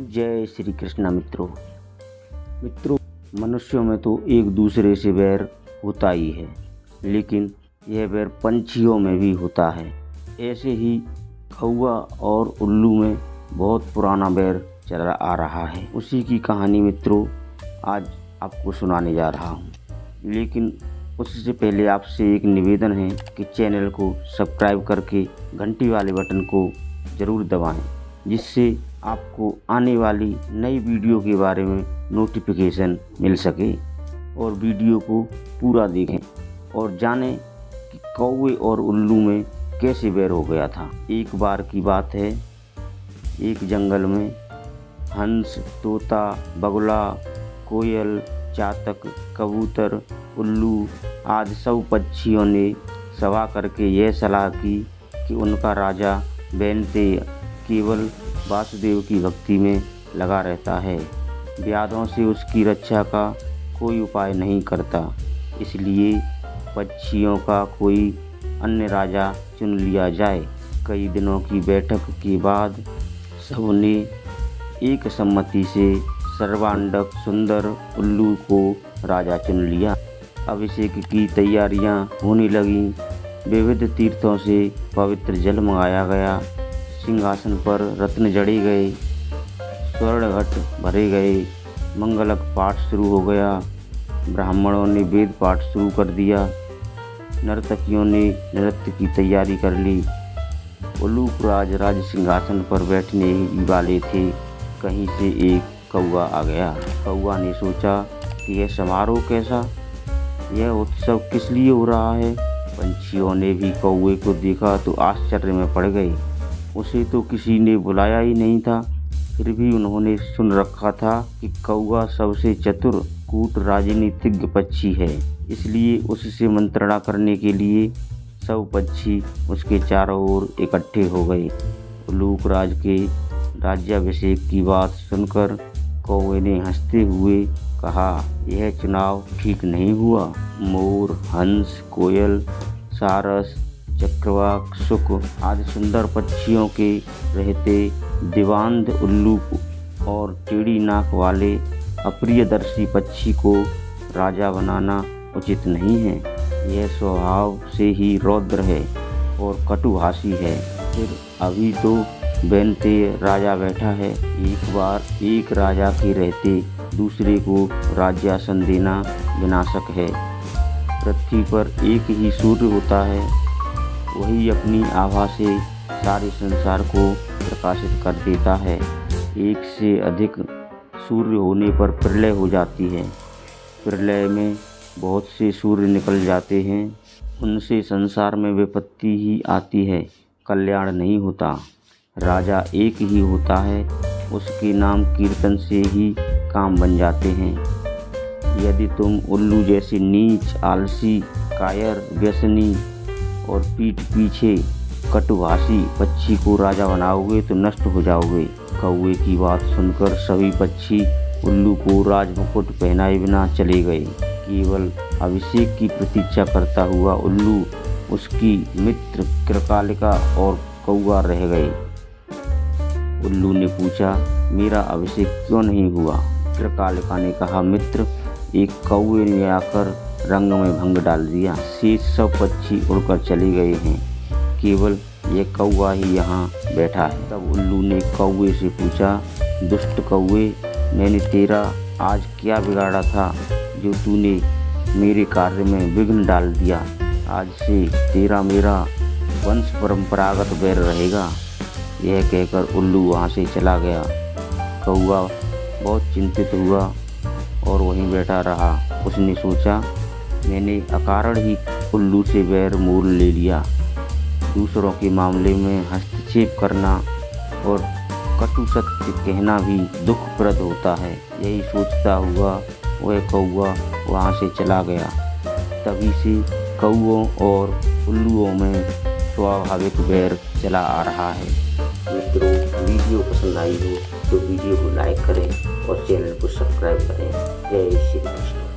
जय श्री कृष्ण। मित्रों, मनुष्यों में तो एक दूसरे से बैर होता ही है, लेकिन यह बैर पंछियों में भी होता है। ऐसे ही कौवा और उल्लू में बहुत पुराना बैर चला आ रहा है। उसी की कहानी मित्रों आज आपको सुनाने जा रहा हूँ, लेकिन उससे पहले आपसे एक निवेदन है कि चैनल को सब्सक्राइब करके घंटी वाले बटन को ज़रूर दबाएं, जिससे आपको आने वाली नई वीडियो के बारे में नोटिफिकेशन मिल सके। और वीडियो को पूरा देखें और जानें कि कौवे और उल्लू में कैसे बैर हो गया था। एक बार की बात है, एक जंगल में हंस, तोता, बगुला, कोयल, चातक, कबूतर, उल्लू आदि सब पक्षियों ने सभा करके यह सलाह की कि उनका राजा वैनतेय केवल वासुदेव की भक्ति में लगा रहता है, व्याधों से उसकी रक्षा का कोई उपाय नहीं करता, इसलिए पक्षियों का कोई अन्य राजा चुन लिया जाए। कई दिनों की बैठक के बाद सबने एक सम्मति से सर्वांडक सुंदर उल्लू को राजा चुन लिया। अभिषेक की तैयारियां होने लगीं, विविध तीर्थों से पवित्र जल मंगाया गया, सिंहासन पर रत्न जड़े गए, स्वर्ण घट भरे गए, मंगलक पाठ शुरू हो गया, ब्राह्मणों ने वेद पाठ शुरू कर दिया, नर्तकियों ने नृत्य की तैयारी कर ली। उल्लूराज राज सिंहासन पर बैठने ही वाले थे, कहीं से एक कौवा आ गया। कौवा ने सोचा कि यह समारोह कैसा, यह उत्सव किस लिए हो रहा है। पंछियों ने भी कौवे को देखा तो आश्चर्य में पड़ गए। उसे तो किसी ने बुलाया ही नहीं था, फिर भी उन्होंने सुन रखा था कि कौवा सबसे चतुर कूट राजनीतिज्ञ पक्षी है, इसलिए उससे मंत्रणा करने के लिए सब पक्षी उसके चारों ओर इकट्ठे हो गए। उल्लूराज के राज्याभिषेक की बात सुनकर कौवे ने हंसते हुए कहा, यह चुनाव ठीक नहीं हुआ। मोर, हंस, कोयल, सारस, चक्रवाक, शुक आदि सुंदर पक्षियों के रहते दिवांध उल्लू और टेढ़ी नाक वाले अप्रियदर्शी पक्षी को राजा बनाना उचित नहीं है। यह स्वभाव से ही रौद्र है और कटुभाषी है। फिर अभी तो वैनतेय राजा बैठा है, एक बार एक राजा के रहते दूसरे को राज्यासन देना विनाशक है। पृथ्वी पर एक ही सूर्य होता है, वही अपनी आभा से सारे संसार को प्रकाशित कर देता है। एक से अधिक सूर्य होने पर प्रलय हो जाती है। प्रलय में बहुत से सूर्य निकल जाते हैं, उनसे संसार में विपत्ति ही आती है, कल्याण नहीं होता। राजा एक ही होता है, उसके नाम कीर्तन से ही काम बन जाते हैं। यदि तुम उल्लू जैसे नीच, आलसी, कायर, व्यसनी और पीठ पीछे कटुभाषी पक्षी को राजा बनाओगे तो नष्ट हो जाओगे। कौवे की बात सुनकर सभी पक्षी उल्लू को राजमुकुट पहनाए बिना चले गए। केवल अभिषेक की प्रतीक्षा करता हुआ उल्लू, उसकी मित्र कृकालिका और कौवा रह गए। उल्लू ने पूछा, मेरा अभिषेक क्यों नहीं हुआ? कृकालिका ने कहा, मित्र, एक कौवे ने आकर रंग में भंग डाल दिया। शेष सब पक्षी उड़कर चले गए हैं, केवल यह कौवा ही यहाँ बैठा है। तब उल्लू ने कौवे से पूछा, दुष्ट कौवे, मैंने तेरा आज क्या बिगाड़ा था जो तूने मेरे कार्य में विघ्न डाल दिया? आज से तेरा मेरा वंश परंपरागत बैर रहेगा। यह कहकर उल्लू वहाँ से चला गया। कौवा बहुत चिंतित हुआ और वहीं बैठा रहा। उसने सोचा, मैंने अकारण ही उल्लू से बैर मोल ले लिया। दूसरों के मामले में हस्तक्षेप करना और कटु सत्य कहना भी दुखप्रद होता है। यही सोचता हुआ वह कौवा वहाँ से चला गया। तभी से कौवों और उल्लुओं में स्वाभाविक बैर चला आ रहा है। मित्रों, वीडियो पसंद आई हो तो वीडियो को लाइक करें और चैनल को सब्सक्राइब करें। जय श्री कृष्ण।